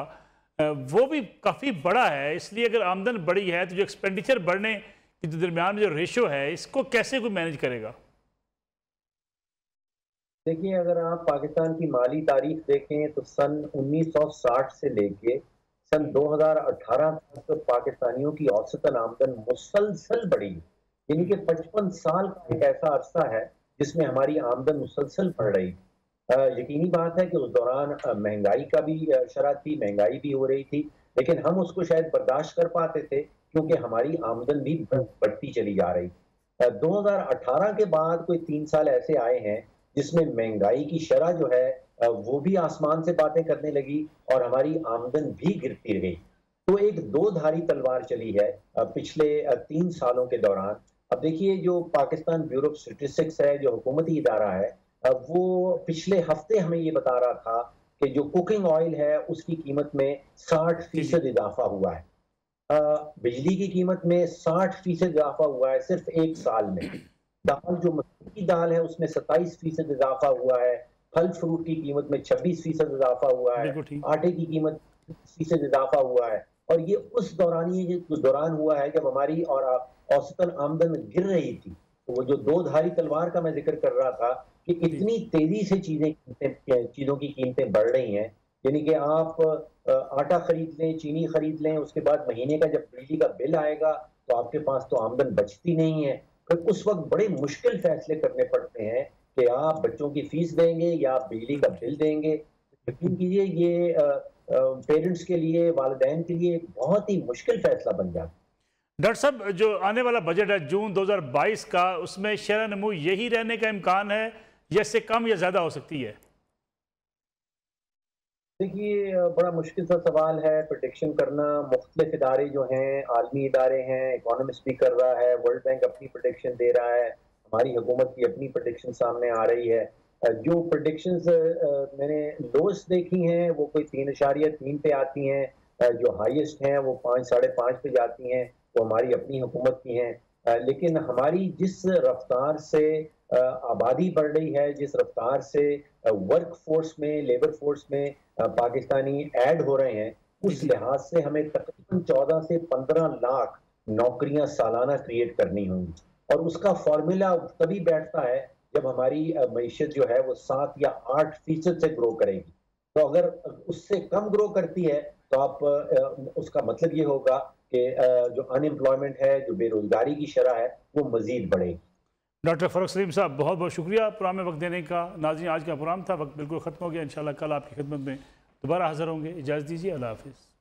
वो भी काफ़ी बड़ा है। इसलिए अगर आमदन बड़ी है तो जो एक्सपेंडिचर बढ़ने के दरमियान में जो रेशो है, इसको कैसे कोई मैनेज करेगा? देखिए, अगर आप पाकिस्तान की माली तारीख देखें तो सन 1960 से लेके सन 2018 तक पाकिस्तानियों की औसतन आमदन मुसलसल बढ़ी। यानी कि 55 साल का एक ऐसा अरसा है जिसमें हमारी आमदन मुसलसल बढ़ रही। यकीनी बात है कि उस दौरान महंगाई का भी शरह थी, महंगाई भी हो रही थी। लेकिन हम उसको शायद बर्दाश्त कर पाते थे क्योंकि हमारी आमदन भी बढ़ती चली जा रही। 2018 के बाद कोई 3 साल ऐसे आए हैं जिसमें महंगाई की शरह जो है वो भी आसमान से बातें करने लगी और हमारी आमदन भी गिरती गई। तो एक दो धारी तलवार चली है पिछले 3 सालों के दौरान। अब देखिए जो पाकिस्तान ब्यूरो ऑफ स्टैटिस्टिक्स है, जो हुकूमती इदारा है, वो पिछले हफ्ते हमें ये बता रहा था कि जो कुकिंग ऑयल है उसकी कीमत में 60% इजाफा हुआ है। बिजली की कीमत में 60% इजाफा हुआ है सिर्फ 1 साल में। दाल, जो मसूर की दाल है, उसमें 27% इजाफा हुआ है। फल फ्रूट की कीमत में 26% इजाफा हुआ है। आटे की कीमत 20% इजाफा हुआ है। और ये उस दौरान हुआ है जब हमारी और औसतन आमदन गिर रही थी। तो वो जो दो धारी तलवार का मैं जिक्र कर रहा था कि इतनी तेजी से चीजों की कीमतें बढ़ रही हैं, यानी कि आप आटा खरीद लें, चीनी खरीद लें, उसके बाद महीने का जब बिजली का बिल आएगा तो आपके पास तो आमदन बचती नहीं है। फिर उस वक्त बड़े मुश्किल फैसले करने पड़ते हैं कि आप बच्चों की फीस देंगे या आप बिजली का बिल देंगे। यकीन कीजिए ये पेरेंट्स के लिए, वालिदैन के लिए एक बहुत ही मुश्किल फैसला बन जाता है। डॉक्टर साहब, जो आने वाला बजट है जून 2022 का, उसमें शरह नमू यही रहने का इम्कान है या इससे कम या ज़्यादा हो सकती है? देखिए, बड़ा मुश्किल सा सवाल है प्रेडिक्शन करना। मुख्तलिफ इदारे जो हैं, आलमी इदारे हैं, इकोनॉमिस्ट भी कर रहा है, वर्ल्ड बैंक अपनी प्रेडिक्शन दे रहा है, हमारी हुकूमत की अपनी प्रेडिक्शन सामने आ रही है। जो प्रेडिक्शंस मैंने लोएस्ट देखी हैं वो कोई 3.3 पे आती हैं, जो हाईएस्ट हैं वो 5, 5.5 पे जाती हैं, वो हमारी अपनी हुकूमत की हैं। लेकिन हमारी जिस रफ्तार से आबादी बढ़ रही है, जिस रफ्तार से वर्क फोर्स में, लेबर फोर्स में पाकिस्तानी ऐड हो रहे हैं, उस लिहाज से हमें तकरीबन 14 से 15 लाख नौकरियां सालाना क्रिएट करनी होंगी। और उसका फॉर्मूला तभी बैठता है जब हमारी मईशत जो है वो 7 या 8% से ग्रो करेगी। तो अगर उससे कम ग्रो करती है तो आप उसका मतलब ये होगा कि जो अनएम्प्लॉयमेंट है, जो बेरोजगारी की शरह है, वो मजीद बढ़ेगी। डॉक्टर फ़रूख सलीम साहब, बहुत बहुत शुक्रिया प्रोग्राम में वक्त देने का। नाज़रीन, आज का प्रोग्राम था, वक्त बिल्कुल ख़त्म हो गया। इंशाल्लाह कल आपकी खिदमत में दोबारा हाज़िर होंगे। इजाज़त दीजिए, अल्लाह हाफ़िज़।